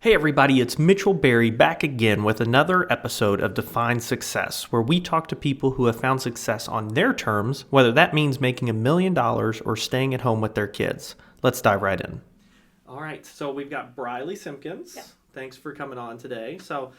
Hey everybody, it's Mitchell Berry back again with another episode of Define Success, where we talk to people who have found success on their terms, whether that means making $1 million or staying at home with their kids. Let's dive right in. All right, so we've got Briley Simpkins. Yep. Thanks for coming on today. So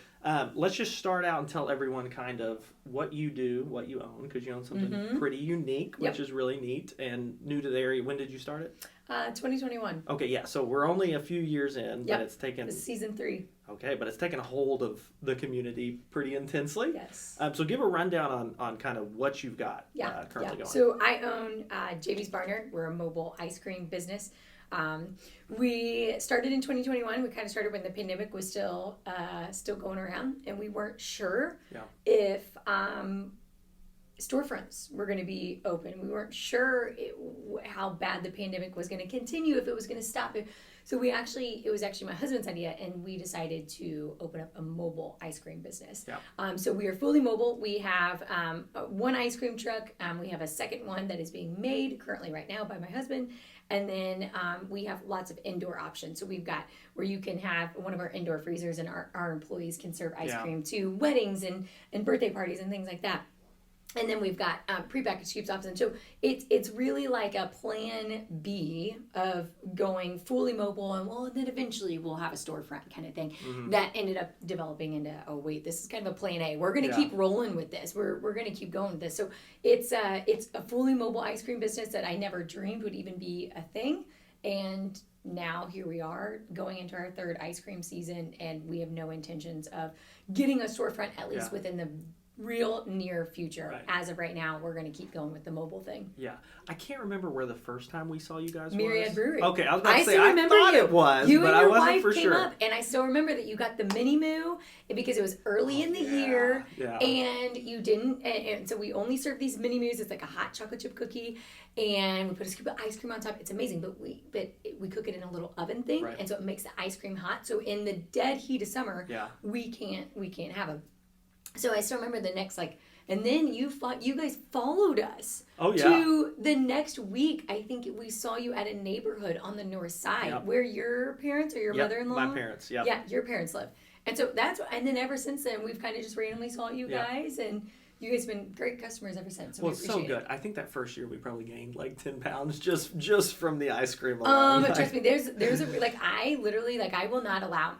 let's just start out and tell everyone kind of what you do, what you own, because you own something pretty unique, which is really neat and new to the area. When did you start it? 2021. Okay, yeah, so we're only a few years in, but it's taken... This is season 3. Okay, but it's taken a hold of the community pretty intensely. Yes. So give a rundown on kind of what you've got currently going. So I own JV's Barnyard. We're a mobile ice cream business. We started in 2021. We kind of started when the pandemic was still going around, and we weren't sure if storefronts were going to be open. We weren't sure how bad the pandemic was going to continue, if it was going to stop. So it was actually my husband's idea, and we decided to open up a mobile ice cream business. Yeah. So we are fully mobile. We have one ice cream truck. We have a second one that is being made currently right now by my husband. And then we have lots of indoor options. So we've got where you can have one of our indoor freezers, and our employees can serve ice cream to weddings and birthday parties and things like that. And then we've got prepackaged scoops options. So it's really like a plan B of going fully mobile, and then eventually we'll have a storefront kind of thing. That ended up developing into, this is kind of a plan A. We're going to keep rolling with this. We're going to keep going with this. So it's a fully mobile ice cream business that I never dreamed would even be a thing. And now here we are going into our third ice cream season, and we have no intentions of getting a storefront, at least within the real near future. Right. As of right now, we're going to keep going with the mobile thing. Yeah. I can't remember where the first time we saw you guys Myriad was. Brewery. Okay, I was about to say, still I remember thought you. it was, you but and I your wasn't wife for came sure. up, and I still remember that you got the mini moo because it was early in the year, and you didn't, and so we only serve these mini moos. It's like a hot chocolate chip cookie, and we put a scoop of ice cream on top. It's amazing, but we cook it in a little oven thing, and so it makes the ice cream hot. So in the dead heat of summer, we can't have them. So I still remember the next and then you guys followed us to the next week. I think we saw you at a neighborhood on the north side where your parents or your mother-in-law. My parents, Yeah, your parents live. And so and then ever since then, we've kind of just randomly saw you guys, and you guys have been great customers ever since. So well, it's so good. I think that first year we probably gained 10 pounds just from the ice cream alone. Trust me, there's I literally I will not allow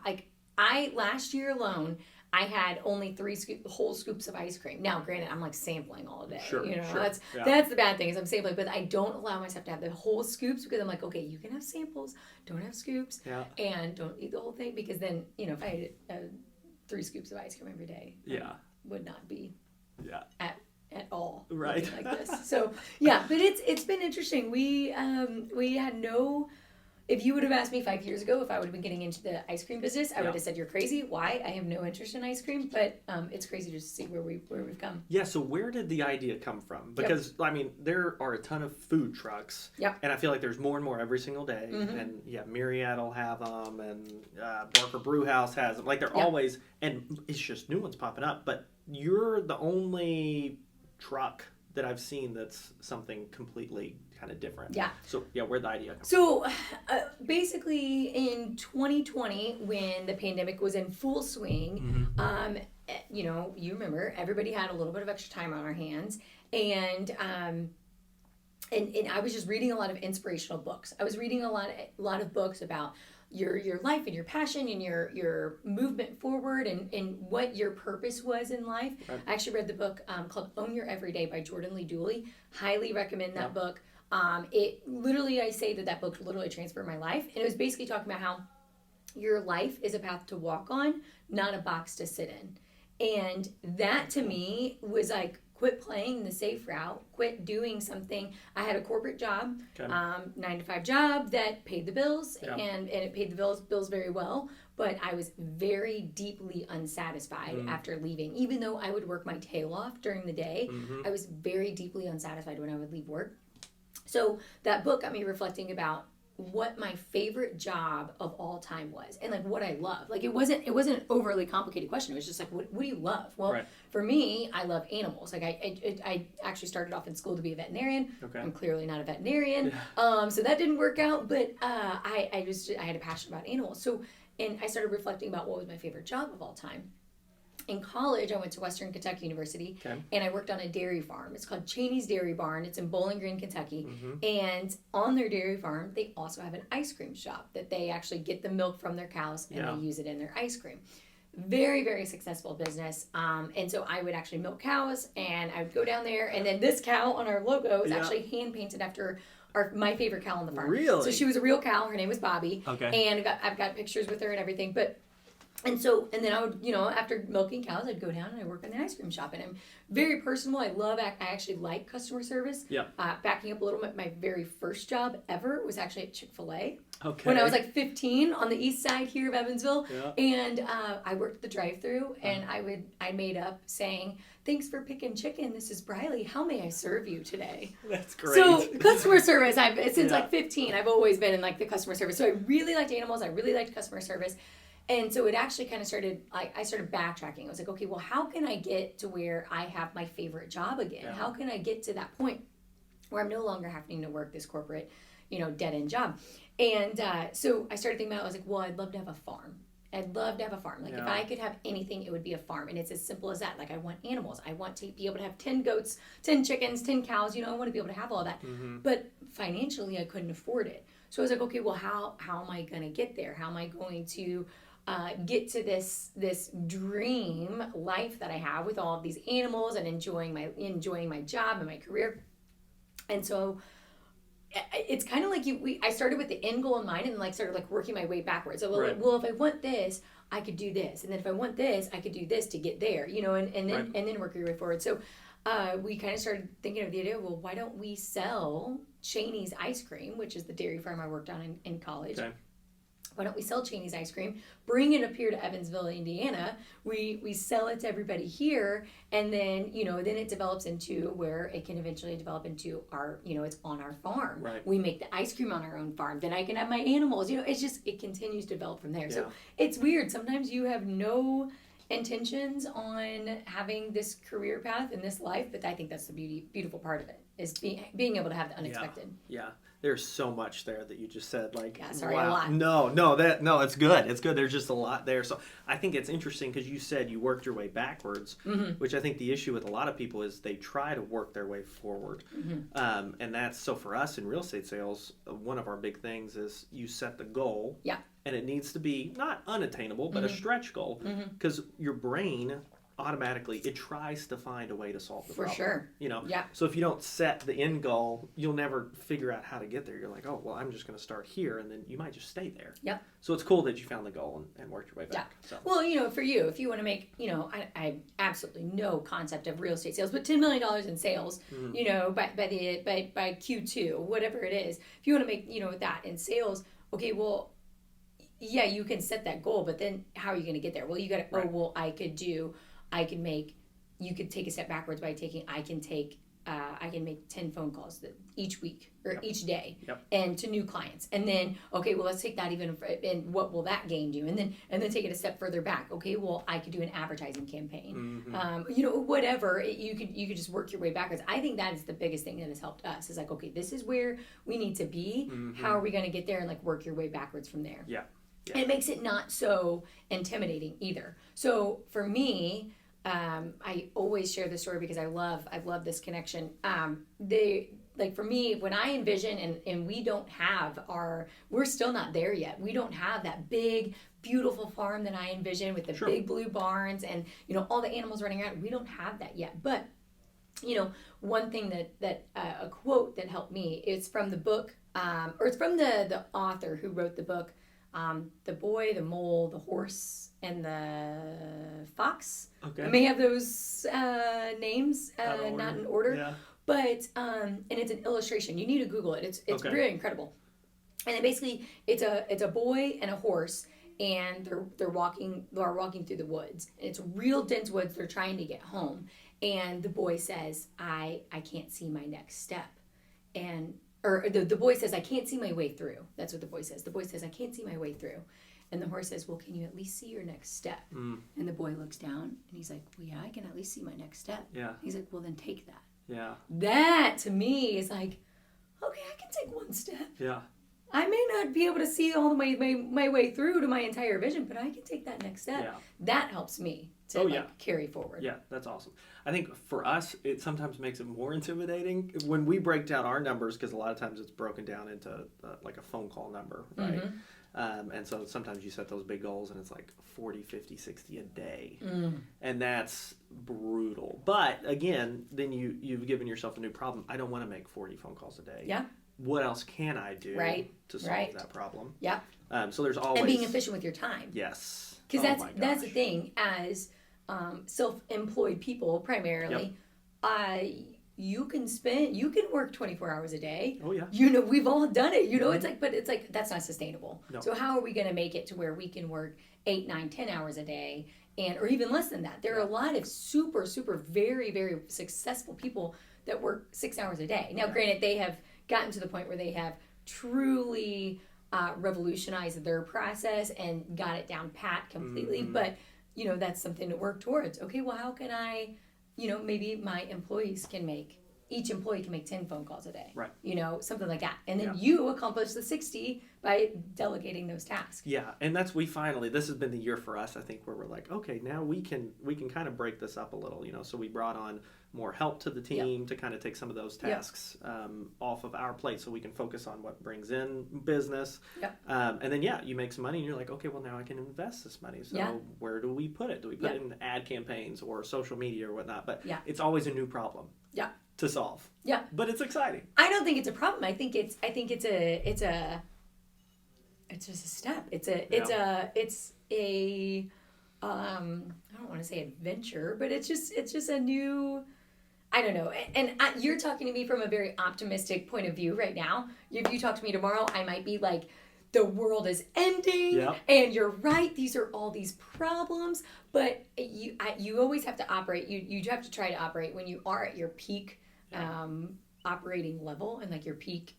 last year alone, I had only 3 whole scoops of ice cream. Now, granted, I'm sampling all day. Sure. That's the bad thing is I'm sampling, but I don't allow myself to have the whole scoops because I'm like, okay, you can have samples, don't have scoops, and don't eat the whole thing because then if I ate 3 scoops of ice cream every day, would not be at all right like this. So but it's been interesting. We had no. If you would have asked me 5 years ago if I would have been getting into the ice cream business, I would have said you're crazy. Why? I have no interest in ice cream, but it's crazy just to see where we've come. Yeah. So where did the idea come from? Because there are a ton of food trucks, and I feel like there's more and more every single day. And Myriad will have them, and Barker Brew House has them. They're always, and it's just new ones popping up. But you're the only truck that I've seen that's something completely kind of different. Yeah. So where'd the idea come from? So basically in 2020, when the pandemic was in full swing, you remember everybody had a little bit of extra time on our hands, and I was just reading a lot of inspirational books. I was reading a lot of books about your life and your passion and your movement forward and what your purpose was in life. Right. I actually read the book called Own Your Everyday by Jordan Lee Dooley. Highly recommend that book. It literally, I say that book literally transformed my life. And it was basically talking about how your life is a path to walk on, not a box to sit in. And that to me was quit playing the safe route, quit doing something. I had a corporate job, 9-to-5 job that paid the bills, and it paid the bills very well, but I was very deeply unsatisfied after leaving. Even though I would work my tail off during the day, I was very deeply unsatisfied when I would leave work. So that book got me reflecting about what my favorite job of all time was and what I love. It wasn't an overly complicated question. It was just what do you love? Well, for me, I love animals. I actually started off in school to be a veterinarian. Okay. I'm clearly not a veterinarian. So that didn't work out, but I had a passion about animals. So and I started reflecting about what was my favorite job of all time. In college, I went to Western Kentucky University, and I worked on a dairy farm. It's called Cheney's Dairy Barn. It's in Bowling Green, Kentucky. And on their dairy farm, they also have an ice cream shop that they actually get the milk from their cows, and they use it in their ice cream. Very, very successful business. And so I would actually milk cows, and I would go down there, and then this cow on our logo is actually hand-painted after my favorite cow on the farm. Really? So she was a real cow. Her name was Bobby. Okay. And I've got pictures with her and everything, and then I would, after milking cows, I'd go down and I'd work in the ice cream shop. And I'm very personable. I actually like customer service. Yeah. Backing up a little bit, my very first job ever was actually at Chick-fil-A. Okay. When I was like 15 on the east side here of Evansville. Yeah. And I worked the drive-thru, and I made up saying, "Thanks for picking chicken. This is Briley. How may I serve you today?" That's great. So customer service, since like 15, I've always been in like the customer service. So I really liked animals. I really liked customer service. And so it actually kind of started, I started backtracking. I was like, okay, well, how can I get to where I have my favorite job again? Yeah. How can I get to that point where I'm no longer having to work this corporate, dead-end job? And so I started thinking about it. I was like, well, I'd love to have a farm. I'd love to have a farm. Like, if I could have anything, it would be a farm. And it's as simple as that. Like, I want animals. I want to be able to have 10 goats, 10 chickens, 10 cows. I want to be able to have all that. But financially, I couldn't afford it. So I was like, okay, well, how am I going to get there? How am I going to get to this dream life that I have with all of these animals and enjoying my job and my career? And so it's kind of like I started with the end goal in mind, and like started like working my way backwards. So well, if I want this, I could do this, and then if I want this, I could do this to get there, and then work your way forward. So we kind of started thinking of the idea, well, why don't we sell Cheney's ice cream, which is the dairy farm I worked on in college. Okay. Why don't we sell Cheney's ice cream, bring it up here to Evansville, Indiana, we sell it to everybody here, and then, then it develops into where it can eventually develop into our, it's on our farm. Right. We make the ice cream on our own farm. Then I can have my animals. It continues to develop from there. Yeah. So it's weird. Sometimes you have no intentions on having this career path in this life, but I think that's the beautiful part of it, is being able to have the unexpected. Yeah. There's so much there that you just said. Like, yeah, sorry, wow. A lot. No, it's good. It's good. There's just a lot there. So I think it's interesting because you said you worked your way backwards, which I think the issue with a lot of people is they try to work their way forward. And that's, so for us in real estate sales, one of our big things is you set the goal. Yeah. And it needs to be not unattainable, but a stretch goal, because your brain automatically it tries to find a way to solve the problem. For sure. Yeah. So if you don't set the end goal, you'll never figure out how to get there. You're like, oh, well, I'm just going to start here, and then you might just stay there. Yep. So it's cool that you found the goal and worked your way back. Yeah. So. Well, for you, if you want to make, I have absolutely no concept of real estate sales, but $10 million in sales, by Q2, whatever it is, if you want to make, that in sales, okay, well, yeah, you can set that goal, but then how are you going to get there? Well, you got to, you could take a step backwards by I can make 10 phone calls each week or each day, and to new clients. And then, okay, well, let's take that and what will that gain you? And then take it a step further back. Okay, well, I could do an advertising campaign. Whatever, you could just work your way backwards. I think that is the biggest thing that has helped us, is like, okay, this is where we need to be. How are we going to get there? And like work your way backwards from there. Yeah. Yeah. And it makes it not so intimidating either. So for me, I always share this story because I love this connection. For me, when I envision, and we don't have we're still not there yet. We don't have that big, beautiful farm that I envision with the big blue barns and, all the animals running around. We don't have that yet. But, one thing that a quote that helped me is from the book, or it's from the author who wrote the book, The Boy, the Mole, the Horse, and the Fox. Okay. I may have those names not in order. Yeah. But and it's an illustration. You need to Google it. It's really incredible. And then basically it's a boy and a horse, and they're walking through the woods. It's real dense woods. They're trying to get home. And the boy says, I can't see my next step. Or the boy says, I can't see my way through. That's what the boy says. The boy says, I can't see my way through. And the horse says, well, can you at least see your next step? And the boy looks down, and he's like, well, yeah, I can at least see my next step. Yeah. He's like, well, then take that. Yeah. That, to me, is like, okay, I can take one step. Yeah. I may not be able to see all my way through to my entire vision, but I can take that next step. Yeah. That helps me to carry forward. Yeah, that's awesome. I think for us, it sometimes makes it more intimidating when we break down our numbers, because a lot of times it's broken down into like a phone call number, right? Mm-hmm. And so sometimes you set those big goals and it's like 40, 50, 60 a day. And that's brutal. But again, then you've given yourself a new problem. I don't want to make 40 phone calls a day. Yeah. What else can I do to solve that problem? Yeah. So there's always... And being efficient with your time. Yes. Because that's the thing. As self-employed people, primarily, you can work 24 hours a day. Oh, yeah. We've all done it. It's like, that's not sustainable. No. So how are we going to make it to where we can work 8, 9, 10 hours a day, or even less than that? There are a lot of super, super, very, very successful people that work 6 hours a day. Now, granted, they have gotten to the point where they have truly revolutionized their process and got it down pat completely. But, that's something to work towards. Okay, well, how can I, maybe my employees each employee can make 10 phone calls a day. Right. Something like that. And then you accomplish the 60 by delegating those tasks. Yeah, and this has been the year for us, I think, where we're like, okay, now we can kind of break this up a little, so we brought on more help to the team to kind of take some of those tasks off of our plate so we can focus on what brings in business. And then, you make some money and you're like, okay, well, now I can invest this money. So where do we put it? Do we put it in ad campaigns or social media or whatnot? But it's always a new problem to solve. Yeah. But it's exciting. I don't think it's a problem. I think it's just a step. It's a I don't want to say adventure, but it's just a new, I don't know. And you're talking to me from a very optimistic point of view right now. If you talk to me tomorrow, I might be like, the world is ending, and you're right. These are all these problems, but you always have to operate. You have to try to operate when you are at your peak operating level and like your peak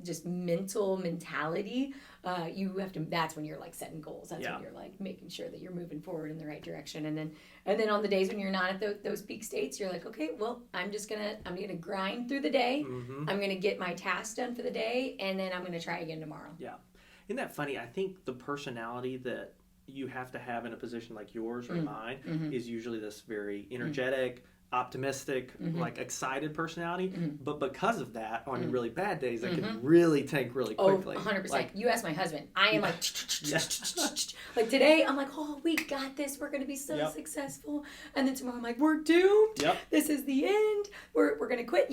just mentality. You have to. That's when you're like setting goals. That's when you're like making sure that you're moving forward in the right direction. And then on the days when you're not at those peak states, you're like, okay, well, I'm gonna grind through the day. Mm-hmm. I'm gonna get my tasks done for the day, and then I'm gonna try again tomorrow. Yeah, isn't that funny? I think the personality that you have to have in a position like yours or mine is usually this very energetic, optimistic, like excited personality, but because of that, on really bad days, that can really tank really quickly. 100%. Like, you ask my husband, I am like, like today, I'm like, oh, we got this. We're going to be so successful. And then tomorrow, I'm like, we're doomed. This is the end. We're going to quit.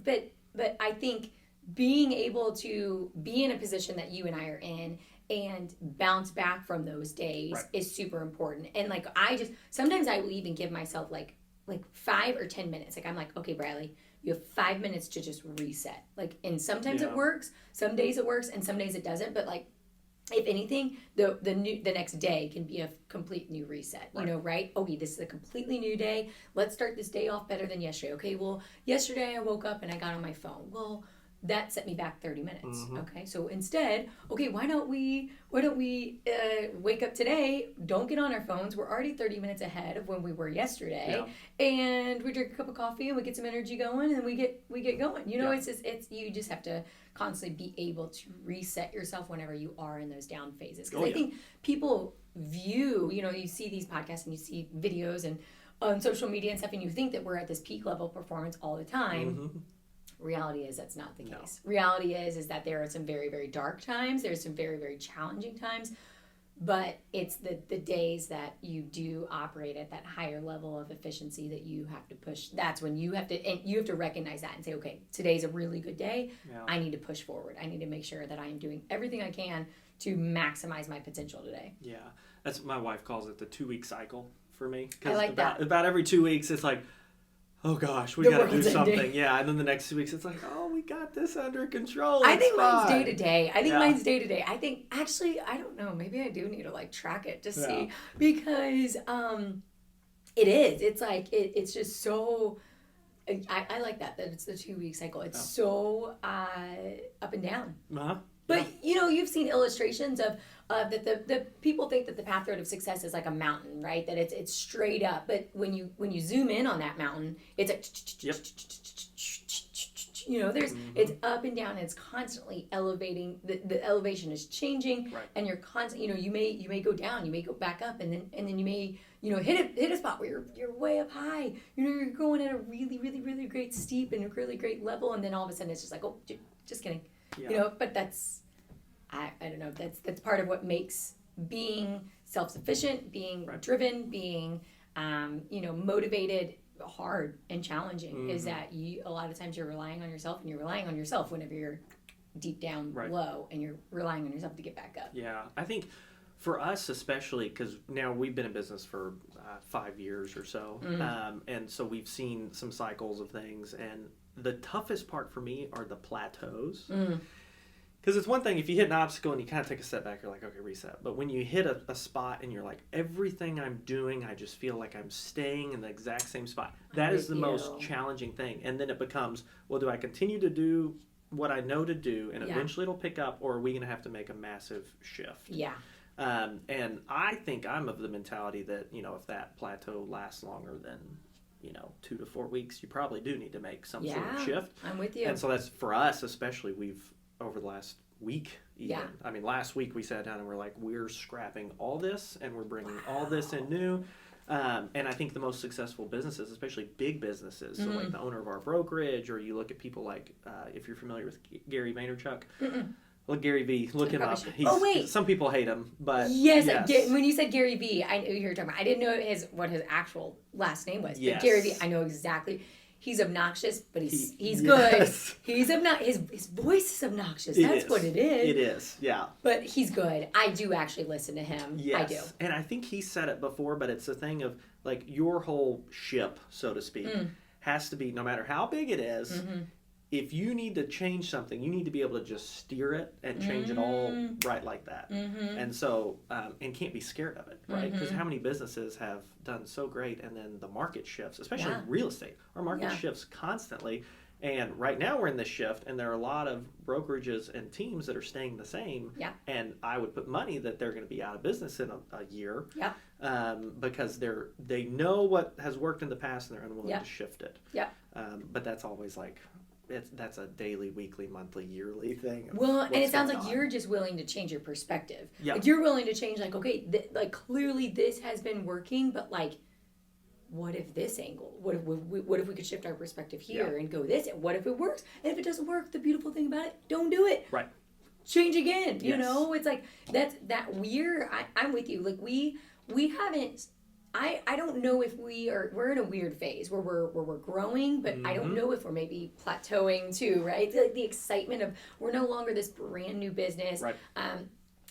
But I think being able to be in a position that you and I are in and bounce back from those days is super important. And like, sometimes I will even give myself like 5 or 10 minutes. Like, I'm like, okay, Briley, you have 5 minutes to just reset. Like, and sometimes it works, some days it works, and some days it doesn't. But like, if anything, the next day can be a complete new reset. Right? Okay, this is a completely new day. Let's start this day off better than yesterday. Okay, well, yesterday I woke up and I got on my phone. Well, that set me back 30 minutes. Okay, so instead, why don't we wake up today, don't get on our phones, we're already 30 minutes ahead of when we were yesterday, and we drink a cup of coffee and we get some energy going and we get going. It's you just have to constantly be able to reset yourself whenever you are in those down phases. Because I think people view, you see these podcasts and you see videos and on social media and stuff, and you think that we're at this peak level performance all the time. Reality is that's not the case. Reality is that there are some very, very dark times. There's some very, very challenging times. But it's the days that you do operate at that higher level of efficiency that you have to push. That's when you have to recognize that and say, okay, today's a really good day. I need to push forward. I need to make sure that I am doing everything I can to maximize my potential today. Yeah. That's what my wife calls it, the 2-week cycle for me. I like that. About every 2 weeks, it's like, oh gosh, we got to do something. Ending. Yeah, and then the next 2 weeks, it's like, oh, we got this under control. I think mine's day to day. I think, actually, I don't know. Maybe I do need to like track it to see, because it is. It's like, it's just so, I like that it's the 2-week cycle. It's so up and down. But, you've seen illustrations of that the people think that the path road of success is like a mountain, right? That it's straight up. But when you zoom in on that mountain, it's like, it's up and down, and it's constantly elevating. The elevation is changing, and you're constantly, you may go down, you may go back up, and then you may, hit a spot where you're way up high. You're going at a really, really, really great steep and a really great level, and then all of a sudden it's just like, oh, just kidding. But that's, I don't know, that's part of what makes being self-sufficient, being driven, being motivated hard and challenging, is that a lot of times you're relying on yourself, and you're relying on yourself whenever you're deep down low, and you're relying on yourself to get back up. Yeah, I think for us especially, because now we've been in business for 5 years or so, and so we've seen some cycles of things, and the toughest part for me are the plateaus. Because it's one thing if you hit an obstacle and you kind of take a step back, you're like, okay, reset. But when you hit a spot and you're like, everything I'm doing, I just feel like I'm staying in the exact same spot. That is the most challenging thing. And then it becomes, well, do I continue to do what I know to do, and eventually it'll pick up, or are we going to have to make a massive shift? Yeah. And I think I'm of the mentality that, if that plateau lasts longer than 2 to 4 weeks, you probably do need to make some sort of shift. I'm with you. And so that's, for us especially, we've, over the last week even. I mean, last week we sat down and we're like, we're scrapping all this and we're bringing all this in new. And I think the most successful businesses, especially big businesses, so like the owner of our brokerage, or you look at people like, if you're familiar with Gary Vaynerchuk, well, Gary V, look him up. Some people hate him, but yes. When you said Gary V, I knew who you were talking about. I didn't know what his actual last name was. But Gary V, I know exactly. He's obnoxious, but he's good. He's obnoxious. His voice is obnoxious. That's what it is. It is, yeah. But he's good. I do actually listen to him. Yes. I do. And I think he said it before, but it's a thing of, like, your whole ship, so to speak, has to be, no matter how big it is, if you need to change something, you need to be able to just steer it and change it all right like that. And so, and can't be scared of it, right? Because how many businesses have done so great, and then the market shifts, especially in real estate. Our market shifts constantly. And right now we're in this shift, and there are a lot of brokerages and teams that are staying the same. And I would put money that they're going to be out of business in a year. Because they know what has worked in the past, and they're unwilling to shift it. But that's always like, that's a daily, weekly, monthly, yearly thing. Well, and it sounds like you're just willing to change your perspective. Like, you're willing to change, like, okay, clearly this has been working, but like, what if this angle? What if we could shift our perspective here and go this? And what if it works? And if it doesn't work, the beautiful thing about it, don't do it. Right. Change again. You know, it's like I'm with you. Like, we haven't. I don't know if we're in a weird phase where we're growing, but I don't know if we're maybe plateauing too, right? The excitement of, we're no longer this brand new business. Right.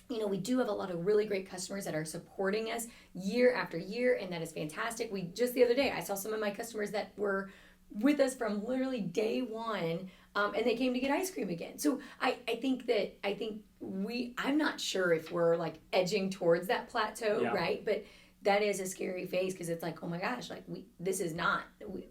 We do have a lot of really great customers that are supporting us year after year, and that is fantastic. Just the other day, I saw some of my customers that were with us from literally day one, and they came to get ice cream again. So I think I'm not sure if we're like edging towards that plateau, right? But that is a scary phase, because it's like, oh my gosh, like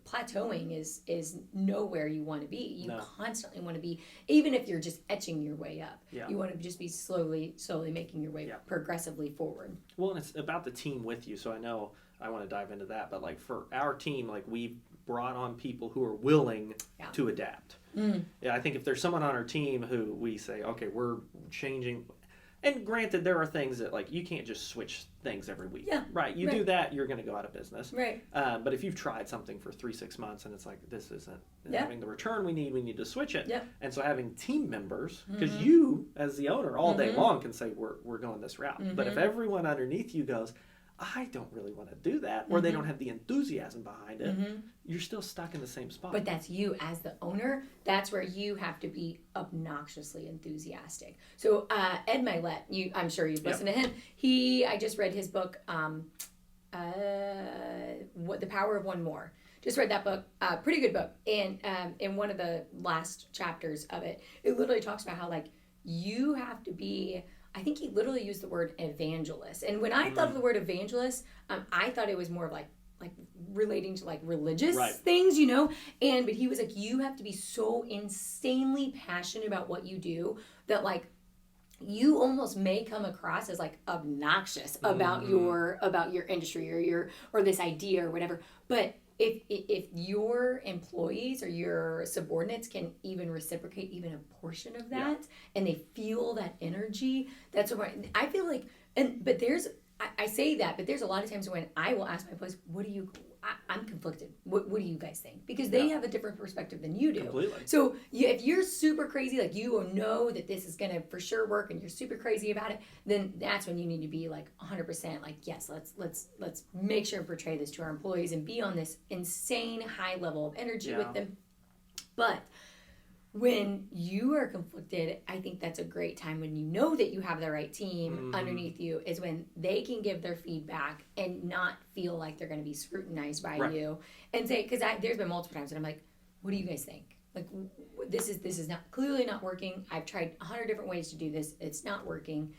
plateauing is nowhere you want to be. You constantly want to be, even if you're just etching your way up, you want to just be slowly making your way progressively forward. Well, and it's about the team with you. So I know I want to dive into that, but like for our team, like we've brought on people who are willing to adapt. I think if there's someone on our team who we say, okay, we're changing. And granted, there are things that, like, you can't just switch things every week. Right. You do that, you're going to go out of business. Right. But if you've tried something for 3-6 months and it's like, this isn't having the return we need to switch it. And so having team members, because you, as the owner, all day long can say, we're going this route. But if everyone underneath you goes, I don't really want to do that, or they don't have the enthusiasm behind it, you're still stuck in the same spot. But that's you as the owner. That's where you have to be obnoxiously enthusiastic. So Ed Milet, I'm sure you've listened to him. I just read his book, The Power of One More. Just read that book, pretty good book. And in one of the last chapters of it, it literally talks about how, like, you have to be, I think he literally used the word evangelist. And when I thought of the word evangelist, I thought it was more of like relating to like religious things, but he was like, you have to be so insanely passionate about what you do that, like, you almost may come across as like obnoxious about your industry or this idea or whatever. But if your employees or your subordinates can even reciprocate even a portion of that, and they feel that energy, that's what I feel like. But I say that, but there's a lot of times when I will ask my employees, I'm conflicted. What do you guys think? Because they have a different perspective than you do. Completely. So if you're super crazy, like you know that this is going to for sure work and you're super crazy about it, then that's when you need to be like 100% like, yes, let's make sure and portray this to our employees and be on this insane high level of energy with them. But when you are conflicted, I think that's a great time when you know that you have the right team underneath you, is when they can give their feedback and not feel like they're going to be scrutinized by you, and say, because there's been multiple times that I'm like, what do you guys think? Like, this is not clearly not working. I've tried 100 different ways to do this. It's not working.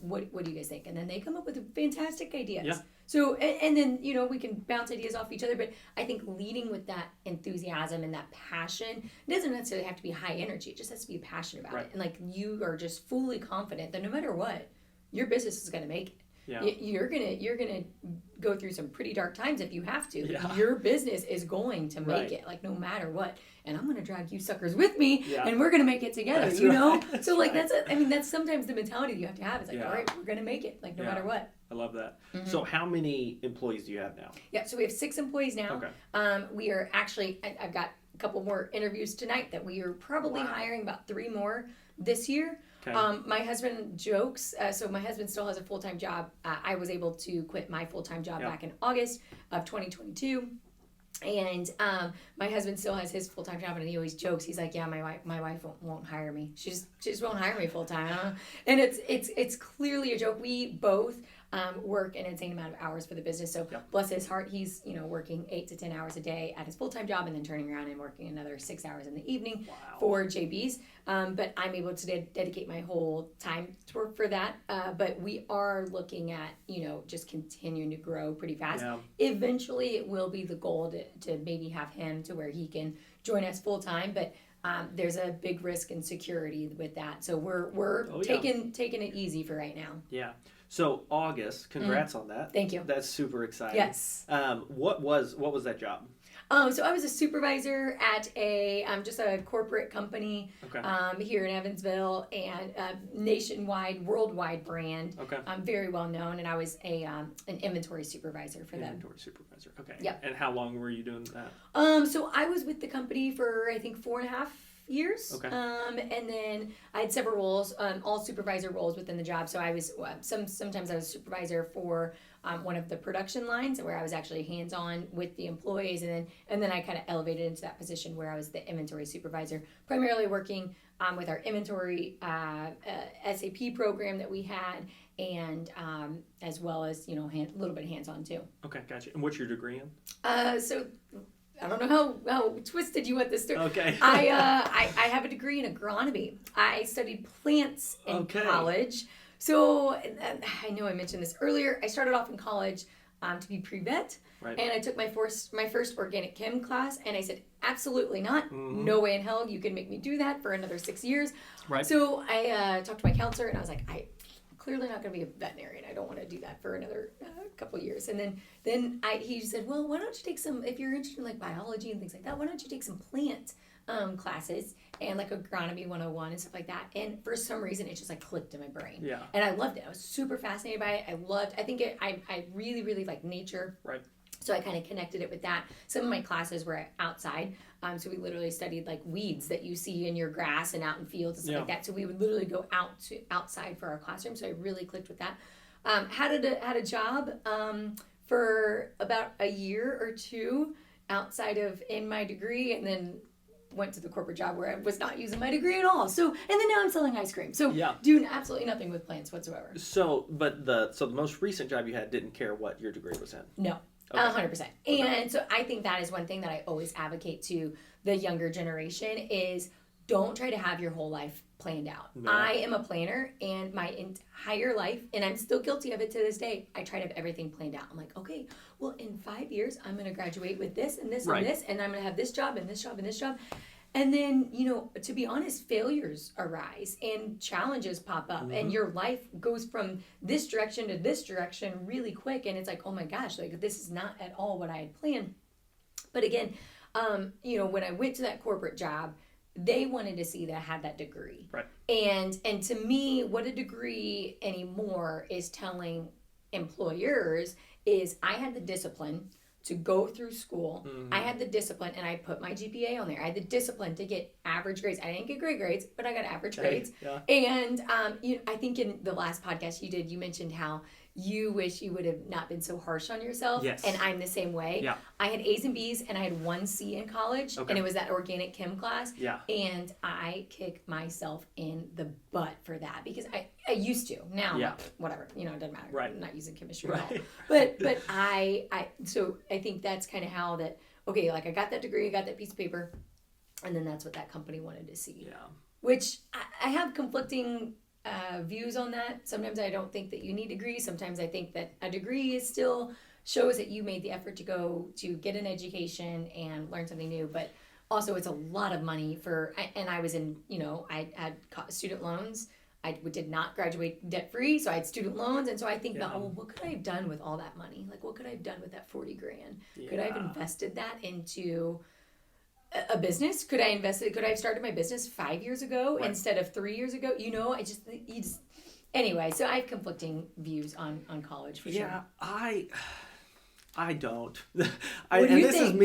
What do you guys think? And then they come up with fantastic ideas. Yeah. So, and then, we can bounce ideas off each other, but I think leading with that enthusiasm and that passion, it doesn't necessarily have to be high energy. It just has to be passionate about it. And like, you are just fully confident that no matter what, your business is going to make it. Yeah. You're gonna go through some pretty dark times if you have to. Yeah. Your business is going to make it, like, no matter what. And I'm gonna drag you suckers with me, and we're gonna make it together. That's know. So like that's sometimes the mentality you have to have. It's like, all right, we're gonna make it, like no matter what. I love that. Mm-hmm. So how many employees do you have now? Yeah, so we have 6 employees now. Okay. We are actually, I've got a couple more interviews tonight that we are probably hiring about 3 more this year. Okay. My husband jokes, so my husband still has a full-time job. I was able to quit my full-time job back in August of 2022. And my husband still has his full-time job, and he always jokes. He's like, "Yeah, my wife won't hire me. She just won't hire me full-time." And it's clearly a joke. We both work an insane amount of hours for the business. So bless his heart, he's working 8 to 10 hours a day at his full-time job, and then turning around and working another 6 hours in the evening for JB's. But I'm able to dedicate my whole time for that. But we are looking at just continuing to grow pretty fast. Yeah. Eventually, it will be the goal to maybe have him to where he can join us full-time. But there's a big risk and security with that. So we're taking it easy for right now. Yeah. So August, congrats on that. Thank you. That's super exciting. Yes. What was that job? So I was a supervisor at just a corporate company here in Evansville, and nationwide, worldwide brand. Okay. Very well known, and I was an inventory supervisor for them. Inventory supervisor. Okay. Yep. And how long were you doing that? So I was with the company for I think 4.5 years. Okay. And then I had several roles, all supervisor roles within the job. So I was sometimes I was supervisor for one of the production lines, where I was actually hands-on with the employees, and then I kind of elevated into that position where I was the inventory supervisor, primarily working with our inventory SAP program that we had, and as well as a little bit hands-on too. Okay, gotcha. And what's your degree in? So I don't know how twisted you want this story. Okay. I have a degree in agronomy. I studied plants in college. So I know I mentioned this earlier. I started off in college to be pre-vet. Right. And I took my first organic chem class, and I said, absolutely not. Mm-hmm. No way in hell you can make me do that for another 6 years. Right. So I talked to my counselor, and I was like, I'm clearly not going to be a veterinarian. I don't want to do that for another couple of years. And then he said, well, why don't you take some, if you're interested in like biology and things like that, why don't you take some plant classes and like agronomy 101 and stuff like that. And for some reason, it just like clicked in my brain. Yeah. And I loved it. I was super fascinated by it. I really, really like nature. Right. So I kind of connected it with that. Some of my classes were outside. So we literally studied like weeds that you see in your grass and out in fields and stuff like that. So we would literally go outside for our classroom. So I really clicked with that. Had a job for about a year or two outside of in my degree, and then went to the corporate job where I was not using my degree at all. So, and then now I'm selling ice cream. So doing absolutely nothing with plants whatsoever. So, but the most recent job you had didn't care what your degree was in? No. 100%. And so I think that is one thing that I always advocate to the younger generation is don't try to have your whole life planned out. No. I am a planner, and my entire life, and I'm still guilty of it to this day, I try to have everything planned out. I'm like, okay, well, in 5 years, I'm going to graduate with this and this and this, and I'm going to have this job and this job and this job. And then, to be honest, failures arise and challenges pop up, and your life goes from this direction to this direction really quick. And it's like, oh my gosh, like this is not at all what I had planned. But again, when I went to that corporate job, they wanted to see that I had that degree. Right. And to me, what a degree anymore is telling employers is I had the discipline to go through school. I had the discipline, and I put my GPA on there. I had the discipline to get average grades. I didn't get great grades, but I got average grades. Yeah. And I think in the last podcast you mentioned how you wish you would have not been so harsh on yourself. Yes. And I'm the same way. Yeah. I had A's and B's, and I had 1 C in college, Okay. and it was that organic chem class. Yeah. And I kick myself in the butt for that because I used to. Now, whatever, it doesn't matter. Right. I'm not using chemistry at all. But so I think that's kind of how that, okay, like I got that degree, I got that piece of paper, and then that's what that company wanted to see. Yeah. Which I have conflicting views on that. Sometimes I don't think that you need degrees. Sometimes I think that a degree is still shows that you made the effort to go to get an education and learn something new. But also it's a lot of money and I was in, I had student loans. I did not graduate debt free, so I had student loans. And so I think what could I have done with all that money? Like, what could I have done with that $40,000? Yeah. Could I have invested that into a business? Could I have started my business 5 years ago instead of 3 years ago? Anyway, so I have conflicting views on college for sure. Yeah, I don't. What do you think?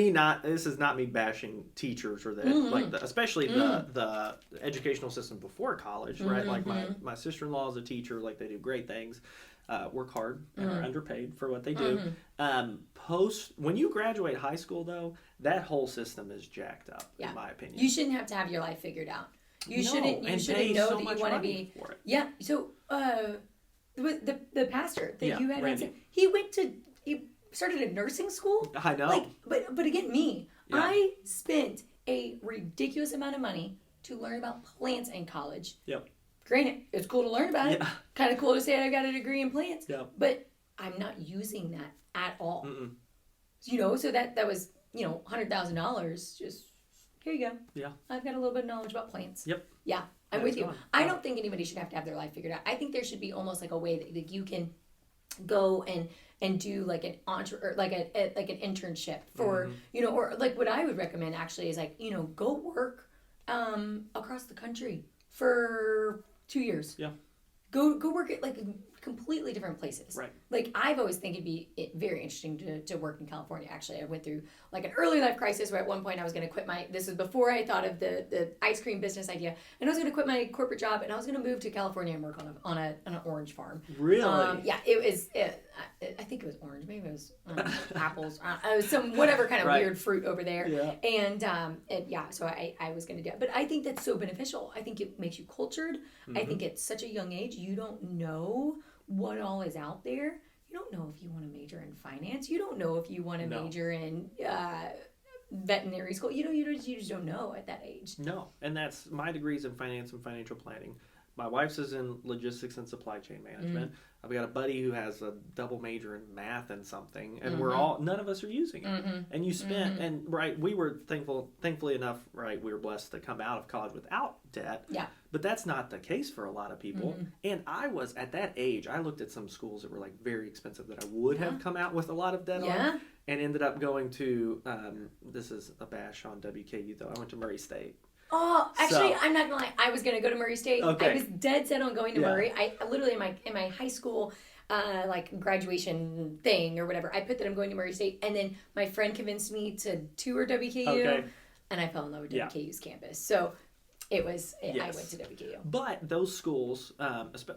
This is not me bashing teachers or that, especially the educational system before college, right? Like my sister-in-law is a teacher, like they do great things, work hard and are underpaid for what they do. When you graduate high school though, that whole system is jacked up, in my opinion. You shouldn't have to have your life figured out. You shouldn't know that you want to be. Yeah. So the pastor that you had, Randy. he started a nursing school. I know. But again, I spent a ridiculous amount of money to learn about plants in college. Yep. Granted, it's cool to learn about it. Yeah. Kind of cool to say I got a degree in plants. Yep. But I'm not using that at all. Mm-mm. So that was, $100,000. Just here you go. Yeah. I've got a little bit of knowledge about plants. Yep. Yeah, I'm That's with you. fun. I don't think anybody should have to have their life figured out. I think there should be almost like a way that you can go and do like an like an internship for or like what I would recommend actually is like go work across the country for 2 years. Yeah. Go work at like completely different places. Right. Like I've always think it'd be very interesting to work in California. Actually, I went through like an early life crisis where at one point I was going to quit this was before I thought of the ice cream business idea, and I was going to quit my corporate job and I was going to move to California and work on an orange farm. Really? Yeah, it was. I think it was orange. Maybe it was apples. It was some whatever kind of weird fruit over there. Yeah. And so I was going to do it. But I think that's so beneficial. I think it makes you cultured. I think at such a young age you don't know what all is out there. You don't know if you want to major in finance. You don't know if you want to major in veterinary school. You just don't know at that age. No, and that's my degree's in finance and financial planning. My wife's is in logistics and supply chain management. I've got a buddy who has a double major in math and something, and none of us are using it. And you spent, and we were thankfully enough, we were blessed to come out of college without debt. Yeah. But that's not the case for a lot of people. And I was, at that age, I looked at some schools that were like very expensive that I would have come out with a lot of debt on, and ended up going to, this is a bash on WKU though, I went to Murray State. Oh, actually, I'm not gonna lie. I was gonna go to Murray State. Okay. I was dead set on going to Murray. I literally in my high school like graduation thing or whatever, I put that I'm going to Murray State, and then my friend convinced me to tour WKU, and I fell in love with WKU's campus. So it was I went to WKU. But those schools,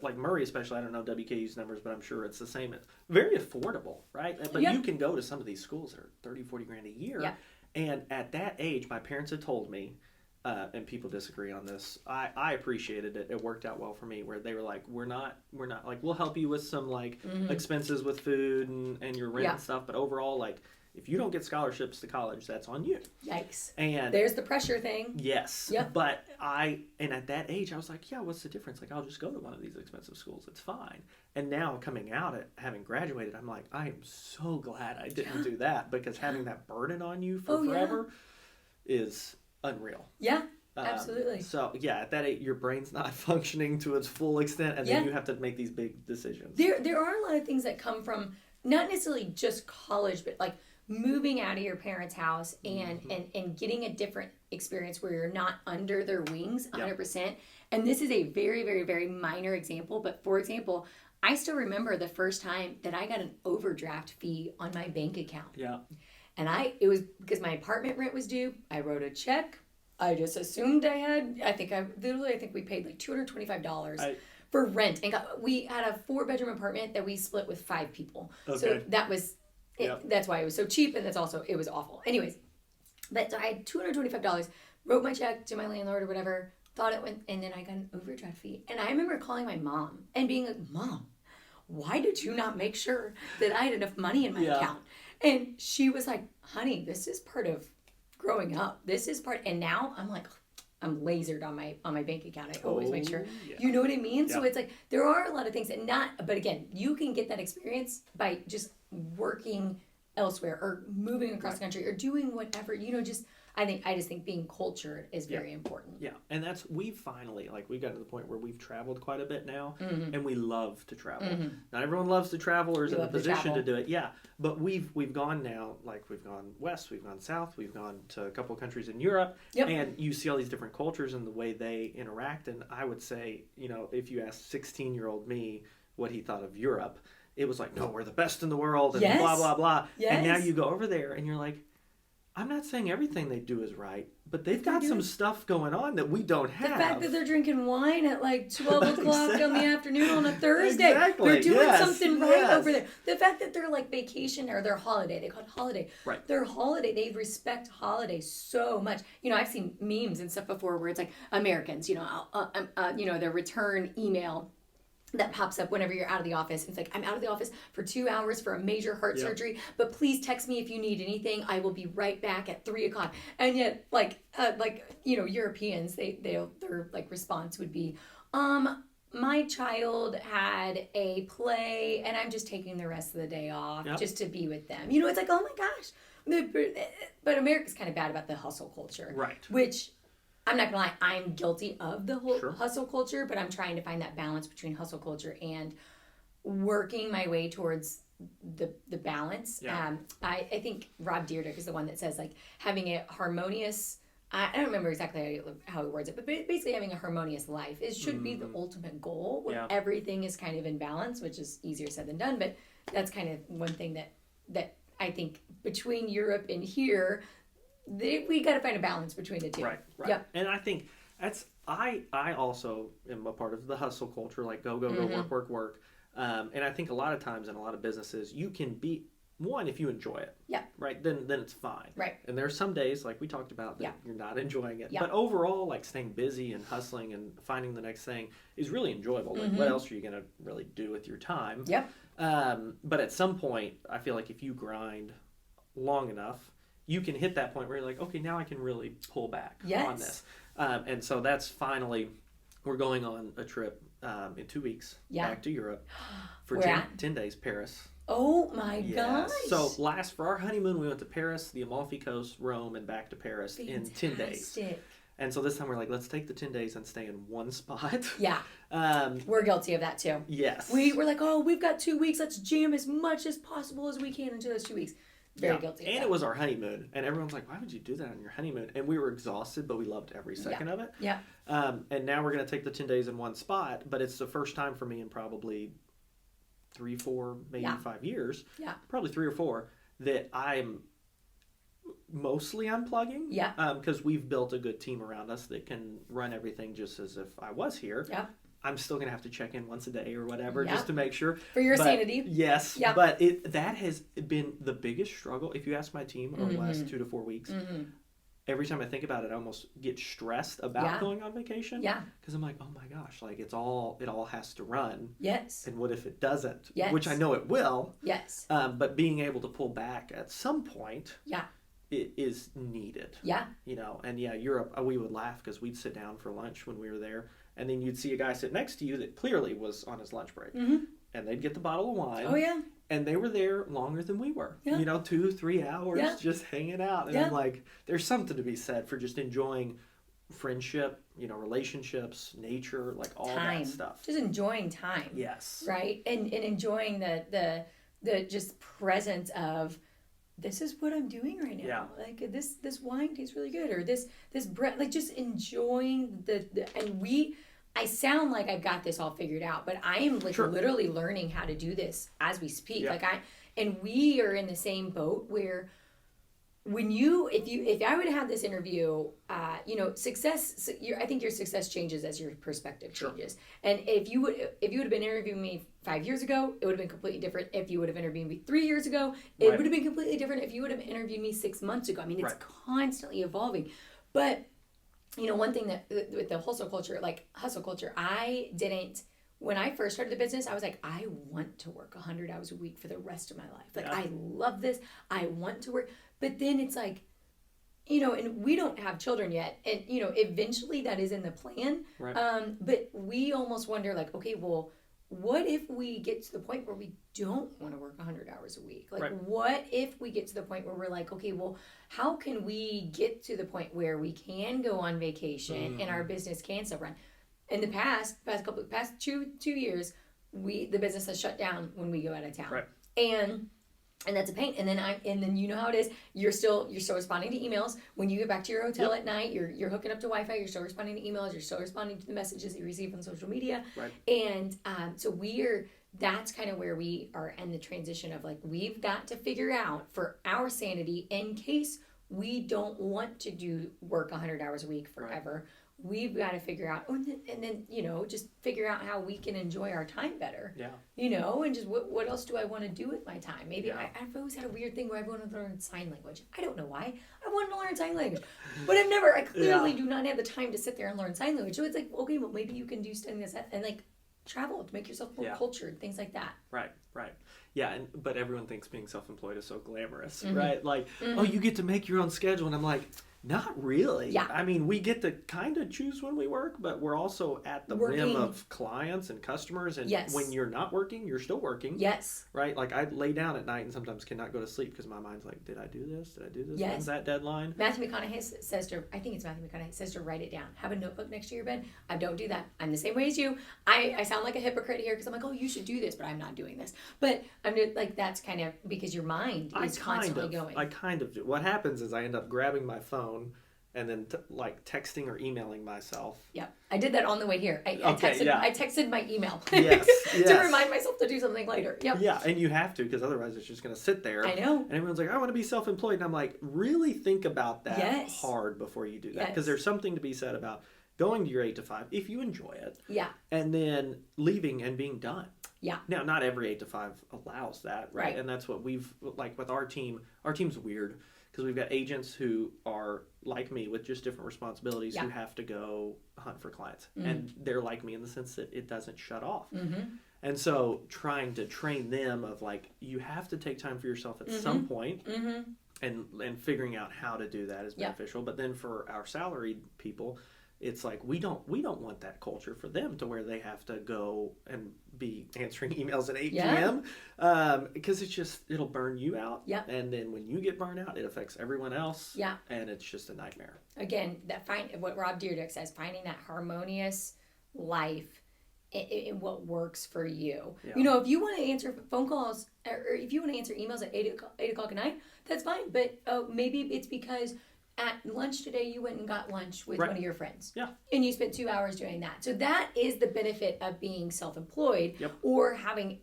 like Murray especially, I don't know WKU's numbers, but I'm sure it's the same. It's very affordable, right? But you can go to some of these schools that are 30, 40 grand a year. Yeah. And at that age, my parents had told me, and people disagree on this, I appreciated it. It worked out well for me, where they were like, we're not like, we'll help you with some like expenses with food and your rent and stuff, but overall, like, if you don't get scholarships to college, that's on you. Yikes. And there's the pressure thing. Yes. Yep. But at that age, I was like, what's the difference? Like, I'll just go to one of these expensive schools. It's fine. And now coming out having graduated, I'm like, I am so glad I didn't do that, because having that burden on you for forever is unreal. Yeah. Absolutely. So at that age, your brain's not functioning to its full extent, and then you have to make these big decisions. There are a lot of things that come from not necessarily just college, but like moving out of your parents' house and getting a different experience where you're not under their wings 100%. Yep. And this is a very, very, very minor example. But for example, I still remember the first time that I got an overdraft fee on my bank account. Yeah. And it was because my apartment rent was due. I wrote a check. I just assumed I think we paid like $225 for rent. And we had a 4-bedroom apartment that we split with 5 people. Okay. So that was it. Yep. That's why it was so cheap. And it was awful. Anyways, but so I had $225, wrote my check to my landlord or whatever, thought it went, and then I got an overdraft fee. And I remember calling my mom and being like, Mom, why did you not make sure that I had enough money in my account? And she was like, honey, this is part of growing up. This is part, and now I'm like, I'm lasered on my bank account. I always make sure, you know what I mean? Yeah. So it's like, there are a lot of things but again, you can get that experience by just working elsewhere or moving across the country or doing whatever, I just think being cultured is very important. Yeah, and we've finally, we've gotten to the point where we've traveled quite a bit now, and we love to travel. Not everyone loves to travel or is in the position to do it. Yeah, but we've gone now, we've gone west, we've gone south, we've gone to a couple of countries in Europe, and you see all these different cultures and the way they interact. And I would say, if you asked 16-year-old me what he thought of Europe, it was like, no, we're the best in the world, and blah, blah, blah. Yes. And now you go over there and you're like, I'm not saying everything they do is right, but they've got some stuff going on that we don't have. The fact that they're drinking wine at 12 o'clock in the afternoon on a Thursday. Exactly. They're doing something right over there. The fact that they're vacation or their holiday, they call it holiday. Right. Their holiday, they respect holidays so much. I've seen memes and stuff before where it's like Americans, their return email that pops up whenever you're out of the office. It's like, I'm out of the office for 2 hours for a major heart surgery, but please text me if you need anything. I will be right back at 3 o'clock. And yet, Europeans, their response would be, my child had a play and I'm just taking the rest of the day off just to be with them. It's like, oh my gosh. But America's kind of bad about the hustle culture. Right. Which, I'm not gonna lie, I'm guilty of the whole hustle culture, but I'm trying to find that balance between hustle culture and working my way towards the balance. Yeah. I think Rob Dyrdek is the one that says having a harmonious, I don't remember exactly how he words it, but basically having a harmonious life should be the ultimate goal where everything is kind of in balance, which is easier said than done, but that's kind of one thing that I think between Europe and here, we got to find a balance between the two. Right. Yep. And I think I also am a part of the hustle culture, go, work. And I think a lot of times in a lot of businesses, you can be, one, if you enjoy it. Yeah. Right. Then it's fine. Right. And there are some days, like we talked about, that you're not enjoying it. Yeah. But overall, staying busy and hustling and finding the next thing is really enjoyable. What else are you going to really do with your time? Yep. But at some point, I feel like if you grind long enough, you can hit that point where you're like, okay, now I can really pull back on this. And so that's finally, we're going on a trip in 2 weeks back to Europe for 10 days, Paris. Oh my gosh. So for our honeymoon, we went to Paris, the Amalfi Coast, Rome, and back to Paris in 10 days. And so this time we're like, let's take the 10 days and stay in one spot. Yeah. We're guilty of that too. Yes. We're like, we've got 2 weeks. Let's jam as much as possible as we can into those 2 weeks. Very guilty. And it was our honeymoon. And everyone's like, why would you do that on your honeymoon? And we were exhausted, but we loved every second of it. Yeah. And now we're going to take the 10 days in one spot. But it's the first time for me in probably 3, 4, maybe 5 years. Yeah. Probably 3 or 4 that I'm mostly unplugging. Yeah. Because we've built a good team around us that can run everything just as if I was here. Yeah. I'm still going to have to check in once a day or whatever just to make sure. For your sanity. Yes. Yep. But that has been the biggest struggle. If you ask my team over the last 2 to 4 weeks, every time I think about it, I almost get stressed about going on vacation. Yeah. Because I'm like, oh my gosh, it all has to run. Yes. And what if it doesn't? Yes. Which I know it will. Yes. But being able to pull back at some point. Yeah. It is needed. Yeah. And Europe, we would laugh because we'd sit down for lunch when we were there. And then you'd see a guy sit next to you that clearly was on his lunch break. Mm-hmm. And they'd get the bottle of wine. Oh, yeah. And they were there longer than we were. Yeah. 2-3 hours just hanging out. And I'm like, there's something to be said for just enjoying friendship, relationships, nature, all that stuff. Just enjoying time. Yes. Right? And enjoying the just presence of this is what I'm doing right now. Yeah. Like this wine tastes really good, or this bread, like just enjoying I sound like I've got this all figured out, but I am like literally learning how to do this as we speak. Yeah. And we are in the same boat where if I would have this interview, success, I think your success changes as your perspective changes. And if you would have been interviewing me 5 years ago, it would have been completely different. If you would have interviewed me 3 years ago, it would have been completely different. If you would have interviewed me 6 months ago, I mean, it's constantly evolving. But, one thing that with the hustle culture, when I first started the business, I was like, I want to work 100 hours a week for the rest of my life. Like, I love this. I want to work. But then it's like, and we don't have children yet. And, eventually that is in the plan. Right. But we almost wonder like, okay, well, what if we get to the point where we don't want to work 100 hours a week? Like, what if we get to the point where we're like, okay, well, how can we get to the point where we can go on vacation and our business can still run? In the past 2 years, the business has shut down when we go out of town. Right. And that's a pain. And then you know how it is. You're still responding to emails. When you get back to your hotel at night, you're hooking up to Wi-Fi. You're still responding to emails. You're still responding to the messages that you receive on social media. Right. And so that's kind of where we are in the transition of like, we've got to figure out for our sanity in case we don't want to work 100 hours a week forever. Right. We've got to figure out, and then just figure out how we can enjoy our time better. Yeah. And just what else do I want to do with my time? Maybe I've always had a weird thing where I wanted to learn sign language. I don't know why. I wanted to learn sign language, but I clearly do not have the time to sit there and learn sign language. So it's like, okay, well, maybe you can do studying this and like travel to make yourself more cultured, things like that. Right. Yeah, but everyone thinks being self-employed is so glamorous, right? Like, oh, you get to make your own schedule, and I'm like, not really. Yeah. I mean, we get to kind of choose when we work, but we're also at the whim of clients and customers. And when you're not working, you're still working. Yes. Right? Like, I lay down at night and sometimes cannot go to sleep because my mind's like, did I do this? Yes. When's that deadline? Matthew McConaughey says to write it down. Have a notebook next to your bed. I don't do that. I'm the same way as you. I sound like a hypocrite here because I'm like, oh, you should do this, but I'm not doing this. But I'm just, like, that's kind of because your mind is constantly going. I kind of do. What happens is I end up grabbing my phone and then texting or emailing myself. Yeah, I did that on the way here. I texted my email yes. to remind myself to do something later. Yep. Yeah, and you have to because otherwise it's just going to sit there. I know. And everyone's like, I want to be self-employed. And I'm like, really think about that hard before you do that. Because there's something to be said about going to your 8 to 5 if you enjoy it. Yeah. And then leaving and being done. Yeah. Now, not every 8 to 5 allows that, right? And that's what we've, like with our team's weird. Because we've got agents who are like me with just different responsibilities who have to go hunt for clients. And they're like me in the sense that it doesn't shut off. And so trying to train them of like, you have to take time for yourself at some point and figuring out how to do that is beneficial. But then for our salaried people, it's like we don't want that culture for them to where they have to go and be answering emails at 8 p.m. Because it'll burn you out. Yeah. And then when you get burned out, it affects everyone else. Yeah. And it's just a nightmare. Again, what Rob Dyrdek says, finding that harmonious life in what works for you. Yeah. If you want to answer phone calls or if you want to answer emails at 8 o'clock at night, that's fine. But maybe it's because at lunch today, you went and got lunch with one of your friends. Yeah. And you spent 2 hours doing that. So that is the benefit of being self-employed or having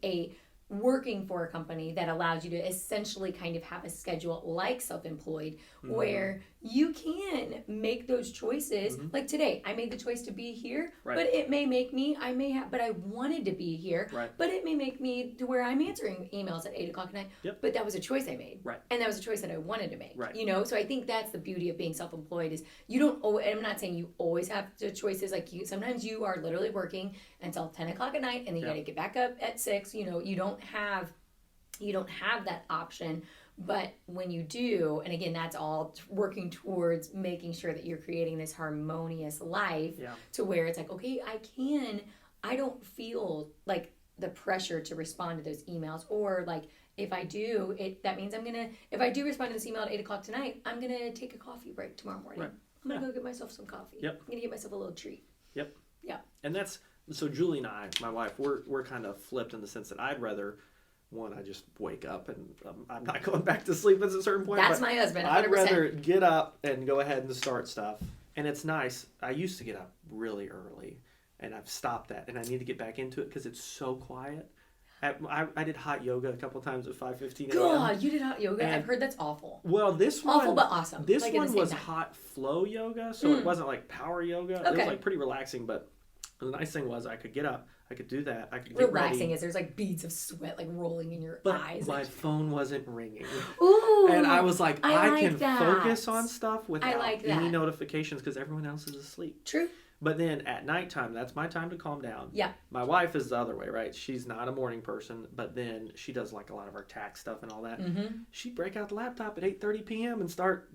working for a company that allows you to essentially kind of have a schedule like self-employed where you can make those choices. Like today, I made the choice to be here, but it may make me, but I wanted to be here, but it may make me to where I'm answering emails at 8 o'clock at night, but that was a choice I made. And that was a choice that I wanted to make, so I think that's the beauty of being self-employed is you don't always, and I'm not saying you always have the choices, like sometimes you are literally working until 10 o'clock at night and then you got to get back up at 6, you don't have that option. But when you do, and again, that's all working towards making sure that you're creating this harmonious life to where it's like, okay, I don't feel like the pressure to respond to those emails, or like if I do, that means if I do respond to this email at 8 o'clock tonight, I'm going to take a coffee break tomorrow morning. I'm going to go get myself some coffee. I'm going to get myself a little treat. And so Julie and I, my wife, we're kind of flipped in the sense that I'd rather one, I just wake up and I'm not going back to sleep at a certain point. That's my husband, 100%. I'd rather get up and go ahead and start stuff. And it's nice. I used to get up really early, and I've stopped that. And I need to get back into it because it's so quiet. I did hot yoga a couple times at 5:15 a.m. God, you did hot yoga? And I've heard that's awful. Well, this one... Awful but awesome. This one was hot flow yoga, so it wasn't like power yoga. Okay. It was like pretty relaxing, but the nice thing was I could get up. I could do that. I could get relaxing ready. Is there's like beads of sweat like rolling in your but eyes. My phone wasn't ringing. Ooh, and I was like, I can that. Focus on stuff without any that. notifications because everyone else is asleep. True. But then at nighttime, that's my time to calm down. Yeah. My wife is the other way, right? She's not a morning person, but then she does like a lot of our tax stuff and all that. Mm-hmm. She'd break out the laptop at 8:30 p.m. and start,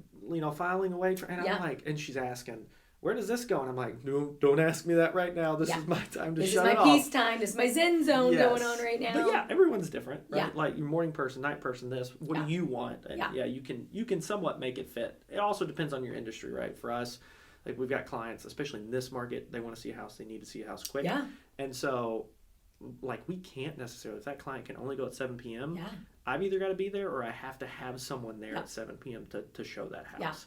filing away. And I'm like, and she's asking, where does this go? And I'm like, no, don't ask me that right now. This is my time to shut it off. This is my peace time. This is my Zen zone going on right now. But yeah, everyone's different, right? Yeah. Like your morning person, night person, this. What do you want? And you can somewhat make it fit. It also depends on your industry, right? For us, like we've got clients, especially in this market, they want to see a house. They need to see a house quick. Yeah. And so, like, we can't necessarily, if that client can only go at 7 p.m., I've either got to be there or I have to have someone there at 7 p.m. to show that house.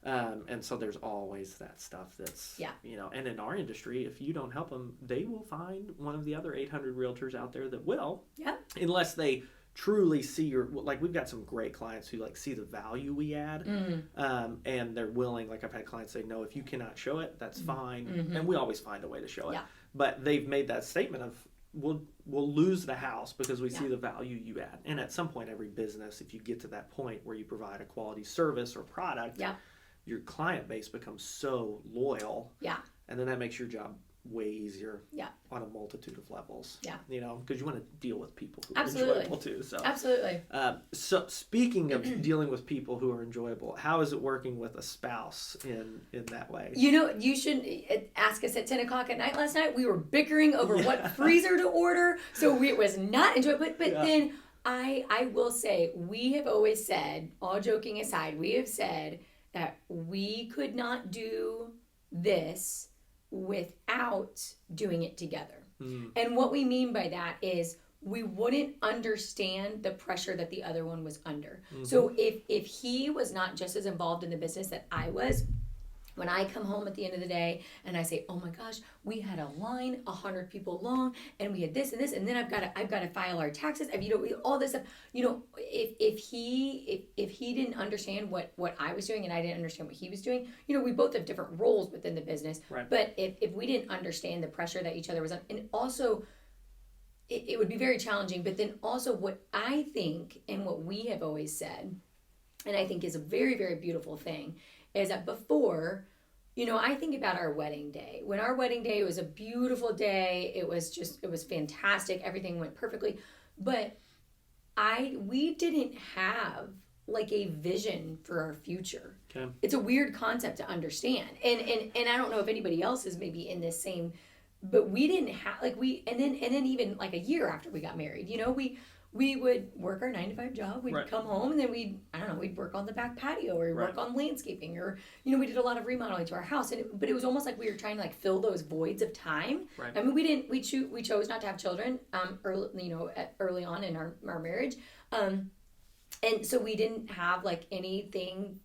Yeah. And so there's always that stuff that's, and in our industry, if you don't help them, they will find one of the other 800 realtors out there that will. Yeah. Unless they truly see like we've got some great clients who like see the value we add, and they're willing. Like I've had clients say, no, if you cannot show it, that's fine, and we always find a way to show it. But they've made that statement of we'll lose the house because we see the value you add. And at some point, every business, if you get to that point where you provide a quality service or product, your client base becomes so loyal, and then that makes your job way easier on a multitude of levels. Because you want to deal with people who are enjoyable too. So absolutely. So speaking of dealing with people who are enjoyable, how is it working with a spouse in that way? You should ask us at 10 o'clock at night last night. We were bickering over what freezer to order, so it was not enjoyable. But then I will say, we have always said, all joking aside, we have said that we could not do this without doing it together. And what we mean by that is we wouldn't understand the pressure that the other one was under. So if he was not just as involved in the business that I was, when I come home at the end of the day and I say, oh my gosh, we had a line 100 people long and we had this and this, and then I've got to file our taxes, all this stuff. If he didn't understand what I was doing and I didn't understand what he was doing, we both have different roles within the business. Right. But if we didn't understand the pressure that each other was on, and also it would be very challenging. But then also what I think and what we have always said, and I think is a very, very beautiful thing, is that before, I think about our wedding day. When our wedding day was a beautiful day, it was fantastic. Everything went perfectly. But we didn't have like a vision for our future. Okay. It's a weird concept to understand. And I don't know if anybody else is maybe in this same, but we didn't have and then even like a year after we got married, we would work our 9-to-5 job. We'd come home and then we'd work on the back patio or work on landscaping or, we did a lot of remodeling to our house. But it was almost like we were trying to like fill those voids of time. Right. I mean, we chose not to have children, early on in our marriage. And so we didn't have like anything,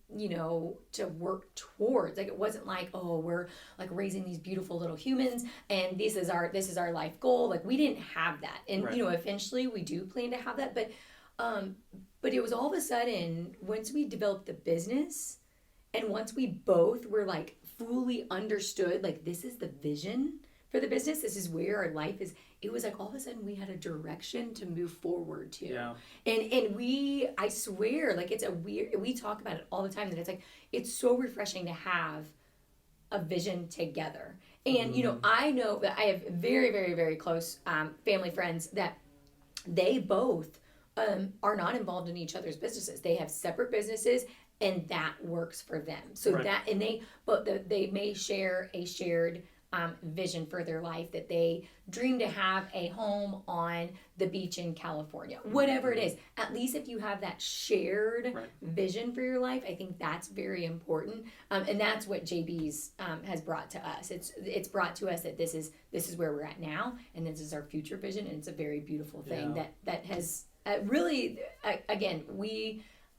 to work towards. Like it wasn't like, oh, we're like raising these beautiful little humans and this is our life goal. Like we didn't have that. And eventually we do plan to have that. But it was all of a sudden once we developed the business and once we both were like fully understood, like this is the vision for the business, this is where our life is. It was like all of a sudden we had a direction to move forward to. Yeah. And I swear, like we talk about it all the time, that it's like, it's so refreshing to have a vision together. And, I know that I have very, very, very close family friends that they both are not involved in each other's businesses. They have separate businesses and that works for them. So they may share a shared vision for their life, that they dream to have a home on the beach in California, whatever it is. At least if you have that shared vision for your life, I think that's very important. And that's what JB's has brought to us. It's brought to us that this is where we're at now, and this is our future vision, and it's a very beautiful thing that has Really, again,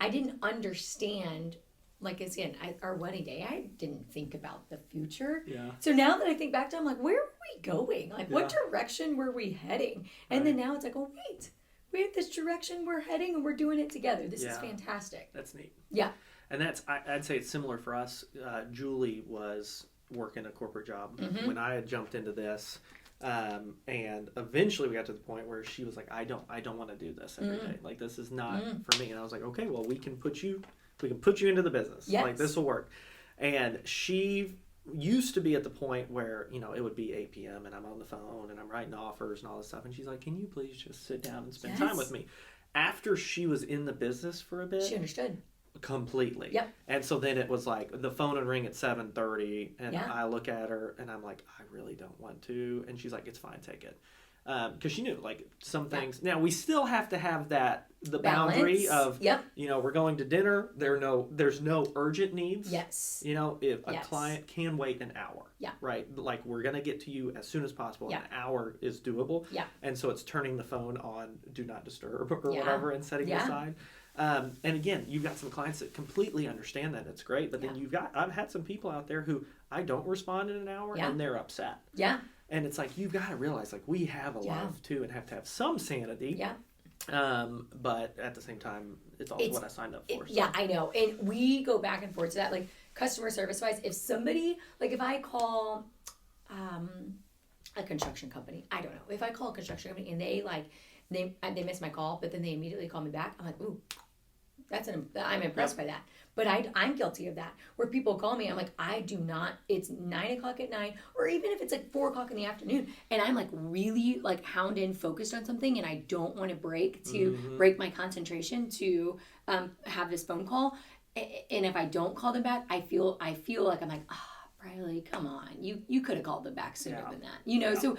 I didn't understand, like, again, our wedding day, I didn't think about the future. Yeah. So now that I think back to it, I'm like, where were we going? Like, what direction were we heading? And then now it's like, oh, wait, we have this direction we're heading and we're doing it together. This is fantastic. That's neat. Yeah. And I'd say it's similar for us. Julie was working a corporate job when I had jumped into this. And eventually we got to the point where she was like, I don't want to do this every day. Like, this is not for me. And I was like, okay, well, we can put you into the business. Yes. Like, this will work. And she used to be at the point where, it would be 8 p.m. and I'm on the phone and I'm writing offers and all this stuff. And she's like, can you please just sit down and spend time with me? After she was in the business for a bit. She understood. Completely. Yep. And so then it was like the phone would ring at 7:30 and I look at her and I'm like, I really don't want to. And she's like, it's fine, take it. Because she knew, like, some things. Now, we still have to have the boundary of, we're going to dinner. There's no urgent needs. Yes. If a client can wait an hour. Yeah. Right? Like, we're going to get to you as soon as possible. Yeah. An hour is doable. Yeah. And so it's turning the phone on do not disturb or whatever and setting it aside. And again, you've got some clients that completely understand that. It's great. But then I've had some people out there who I don't respond in an hour and they're upset. Yeah. And it's like, you've got to realize, like, we have a life too and have to have some sanity. Yeah. But at the same time, it's also what I signed up for. Yeah, I know. And we go back and forth to that. Like, customer service wise, if somebody, like, if I call a construction company, I don't know. If I call a construction company and they miss my call, but then they immediately call me back, I'm like, ooh, I'm impressed by that. But I'm guilty of that, where people call me, I'm like, I do not, it's 9 o'clock at night, or even if it's like 4 o'clock in the afternoon, and I'm like really like hounded, focused on something, and I don't want to break my concentration to have this phone call. And if I don't call them back, I feel like I'm like, Briley, come on, you could have called them back sooner than that, So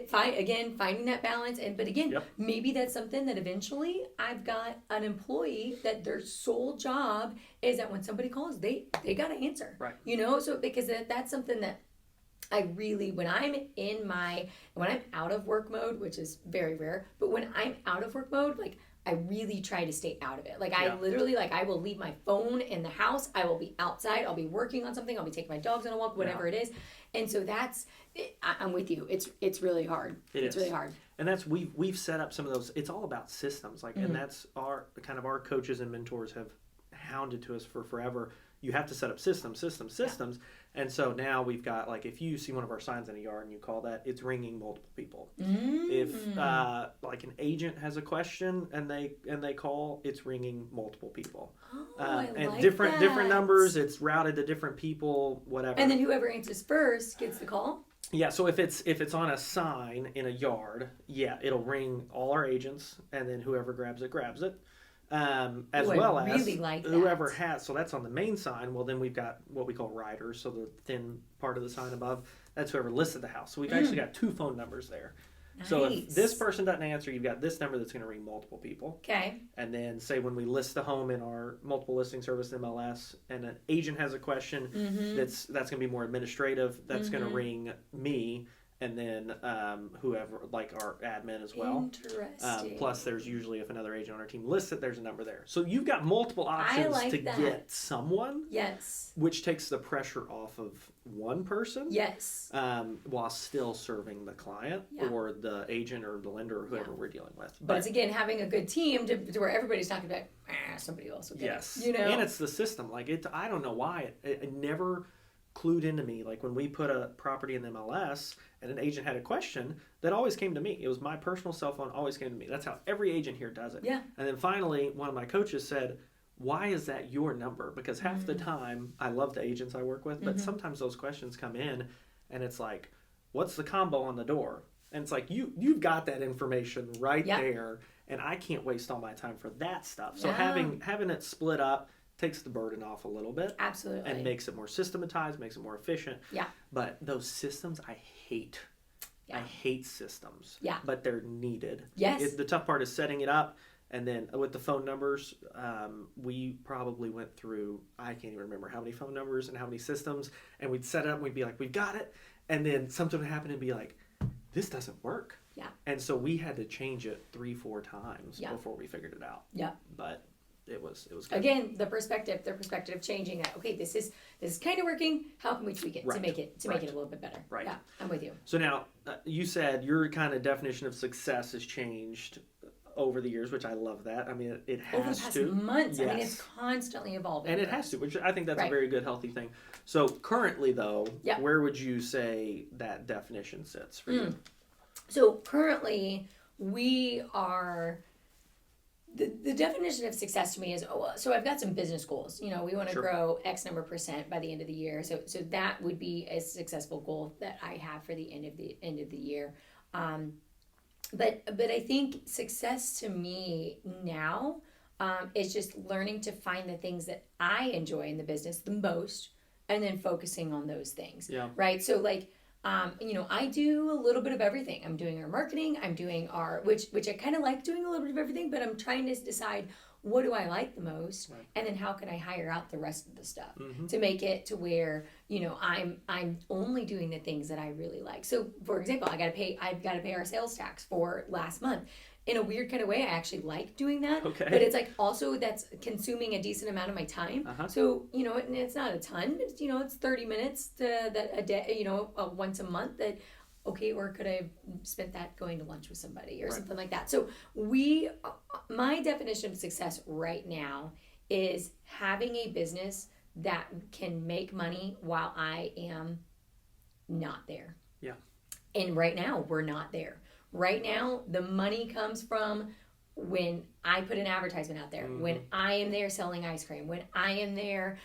finding that balance, but maybe that's something that eventually I've got an employee that their sole job is that when somebody calls, they got to answer, right? So because that's something that I really, when I'm out of work mode, which is very rare, but when I'm out of work mode, like, I really try to stay out of it. Like, I literally, like, I will leave my phone in the house. I will be outside. I'll be working on something. I'll be taking my dogs on a walk, whatever it is. And so I'm with you. It's really hard. It's really hard. And that's, we've set up some of those. It's all about systems. Like, and that's our coaches and mentors have hounded to us for forever. You have to set up systems. And so now we've got, like, if you see one of our signs in a yard and you call that, it's ringing multiple people. If like an agent has a question and they call, it's ringing multiple people. And like different numbers, it's routed to different people, whatever. And then whoever answers first gets the call. Yeah, so if it's on a sign in a yard, it'll ring all our agents, and then whoever grabs it. As well as really like whoever has, so that's on the main sign. Well, then we've got what we call riders, so the thin part of the sign above, that's whoever listed the house. So we've actually got 2 phone numbers there. Nice. So if this person doesn't answer, you've got this number that's going to ring multiple people. Okay. And then say when we list the home in our multiple listing service MLS, and an agent has a question, that's going to be more administrative, that's going to ring me. And then whoever, like our admin as well. Interesting. Plus, there's usually, if another agent on our team lists it, there's a number there. So you've got multiple options get someone. Yes. Which takes the pressure off of one person. Yes. While still serving the client or the agent or the lender or whoever we're dealing with. But it's, again, having a good team to where everybody's talking about, somebody else will get it. And it's the system. Like, I don't know why. It never clued into me. Like, when we put a property in the MLS and an agent had a question, that always came to me. It was my personal cell phone, always came to me. That's how every agent here does it. Yeah. And then finally, one of my coaches said, why is that your number? Because half the time, I love the agents I work with, but sometimes those questions come in and it's like, what's the combo on the door? And it's like, you've got that information right there, and I can't waste all my time for that stuff. So having it split up takes the burden off a little bit. Absolutely. And makes it more systematized, makes it more efficient. Yeah. But those systems, I hate. I hate systems. Yeah. But they're needed. Yes. The tough part is setting it up. And then with the phone numbers, we probably went through, I can't even remember how many phone numbers and how many systems. And we'd set it up and we'd be like, we've got it. And then something would happen and be like, this doesn't work. Yeah. And so we had to change it 3-4 times before we figured it out. Yeah. But it was good. Again, the perspective of changing that. Okay, this is kind of working. How can we tweak it to make it make it a little bit better? Right. Yeah, I'm with you. So now you said your kind of definition of success has changed over the years, which I love that. I mean, it has to. Over the past months. Yes. I mean, it's constantly evolving. And it has to, which I think that's a very good, healthy thing. So currently, though, where would you say that definition sits for you? So currently, we are... The definition of success to me is, so I've got some business goals. You know, we want to grow X number % by the end of the year. So that would be a successful goal that I have for the end of the year. But I think success to me now is just learning to find the things that I enjoy in the business the most, and then focusing on those things. Yeah. Right. So like, you know, I do a little bit of everything. I'm doing our marketing. I'm doing our, which I kind of like doing a little bit of everything, but I'm trying to decide what do I like the most, and then how can I hire out the rest of the stuff to make it to where, you know, I'm only doing the things that I really like. So for example, I've got to pay our sales tax for last month. In a weird kind of way, I actually like doing that. Okay. But it's like also that's consuming a decent amount of my time. So, you know, and it's not a ton. It's, you know, it's 30 minutes a day, you know, once a month that, okay, or could I have spent that going to lunch with somebody or something like that. So my definition of success right now is having a business that can make money while I am not there. Yeah. And right now, we're not there. Right now, the money comes from when I put an advertisement out there, when I am there selling ice cream, when I am there,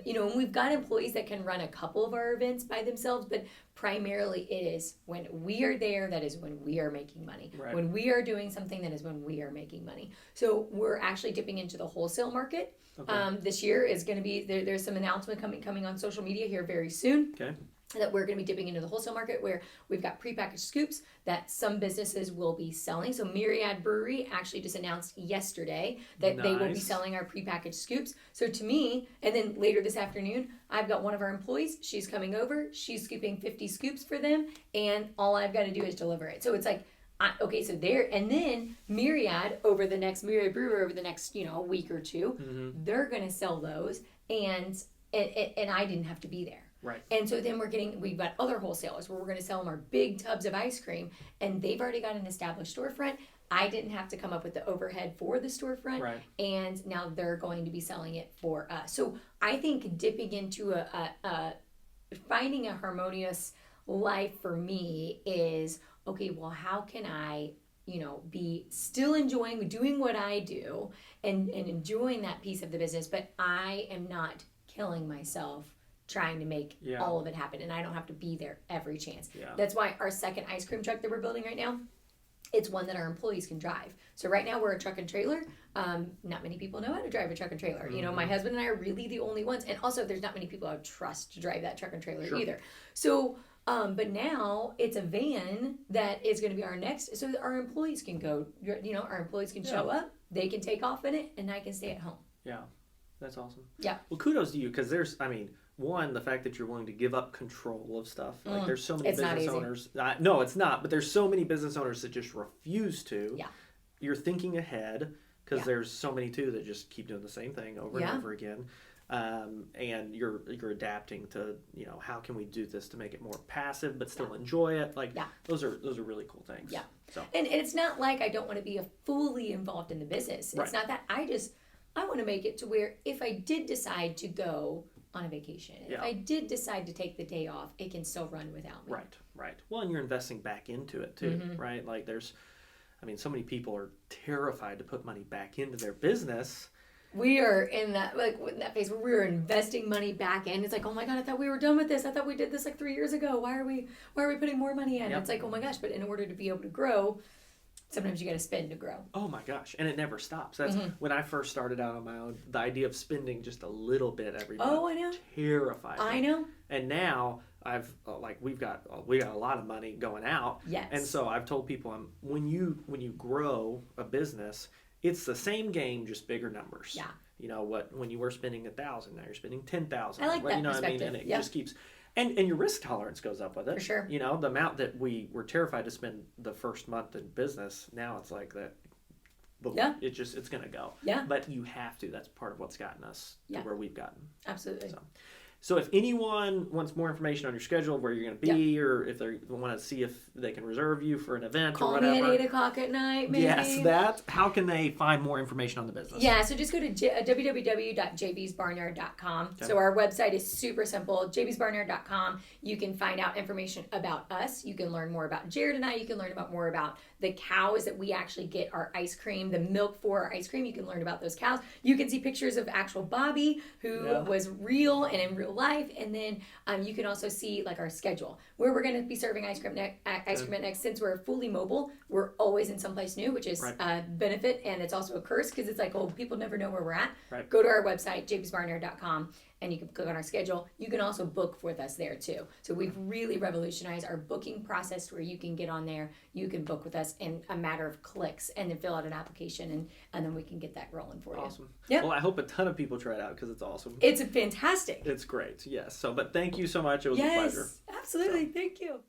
you know, and we've got employees that can run a couple of our events by themselves, but primarily it is when we are there, that is when we are making money. Right. When we are doing something, that is when we are making money. So we're actually dipping into the wholesale market. Okay. This year is going to be, there's some announcement coming on social media here very soon. Okay. That we're going to be dipping into the wholesale market where we've got prepackaged scoops that some businesses will be selling. So Myriad Brewery actually just announced yesterday that they will be selling our prepackaged scoops. So to me, and then later this afternoon, I've got one of our employees. She's coming over. She's scooping 50 scoops for them. And all I've got to do is deliver it. So it's like, okay, so there, and then Myriad Brewer over the next, you know, week or two, they're going to sell those. And I didn't have to be there. Right. And so then we've got other wholesalers where we're going to sell them our big tubs of ice cream, and they've already got an established storefront. I didn't have to come up with the overhead for the storefront, right. And now they're going to be selling it for us. So I think dipping into finding a harmonious life for me is, okay, well, how can I, you know, be still enjoying doing what I do and enjoying that piece of the business, but I am not killing myself trying to make all of it happen, and I don't have to be there every chance. Yeah. That's why our second ice cream truck that we're building right now, it's one that our employees can drive. So right now we're a truck and trailer. Not many people know how to drive a truck and trailer. You know, my husband and I are really the only ones, and also there's not many people I would trust to drive that truck and trailer either. So, but now it's a van that is going to be our next, so that our employees can go, you know, our employees can show up, they can take off in it, and I can stay at home. Yeah, that's awesome. Yeah. Well, kudos to you, because one, the fact that you're willing to give up control of stuff. Like there's so many business owners. No, it's not. But there's so many business owners that just refuse to. Yeah. You're thinking ahead, because there's so many too that just keep doing the same thing over and over again. And you're adapting to, you know, how can we do this to make it more passive but still enjoy it? Like those are really cool things. Yeah. So and it's not like I don't want to be fully involved in the business. It's not that. I want to make it to where if I did decide to go on a vacation, if I did decide to take the day off, it can still run without me. Right. Well, and you're investing back into it too, right? Like so many people are terrified to put money back into their business. We are in that phase where we're investing money back in. It's like, oh my God, I thought we were done with this. I thought we did this like 3 years ago. Why are we putting more money in? Yep. It's like, oh my gosh, but in order to be able to grow, sometimes you got to spend to grow. Oh my gosh. And it never stops. That's when I first started out on my own, the idea of spending just a little bit every month. Oh, I know. Terrified me. I know. And now I've we've got a lot of money going out. Yes. And so I've told people when you grow a business, it's the same game, just bigger numbers. Yeah. You know when you were spending 1,000, now you're spending 10,000. I like that perspective. And it just keeps. And your risk tolerance goes up with it. For sure. You know, the amount that we were terrified to spend the first month in business, now it's like that. Yeah. It's going to go. Yeah. But you have to. That's part of what's gotten us to where we've gotten. Absolutely. So if anyone wants more information on your schedule, where you're going to be, or if they want to see if they can reserve you for an event or whatever. Call me at 8 o'clock at night, maybe. Yes, how can they find more information on the business? Yeah, so just go to www.jbsbarnyard.com. Okay. So our website is super simple, jbsbarnyard.com. You can find out information about us. You can learn more about Jared and I. You can learn more about the cows that we actually get our ice cream, the milk for our ice cream. You can learn about those cows. You can see pictures of actual Bobby, who was real and in real life. And then you can also see like our schedule, where we're going to be serving ice cream at next. Since we're fully mobile, we're always in someplace new, which is a benefit, and it's also a curse because it's like, people never know where we're at. Right. Go to our website, jbsbarnyard.com, and you can click on our schedule. You can also book with us there too. So we've really revolutionized our booking process, where you can get on there, you can book with us in a matter of clicks, and then fill out an application, and then we can get that rolling for you. Awesome. Yep. Well, I hope a ton of people try it out, because it's awesome. It's fantastic. It's great. Yes. But thank you so much. It was a pleasure. Yes, absolutely. Thank you.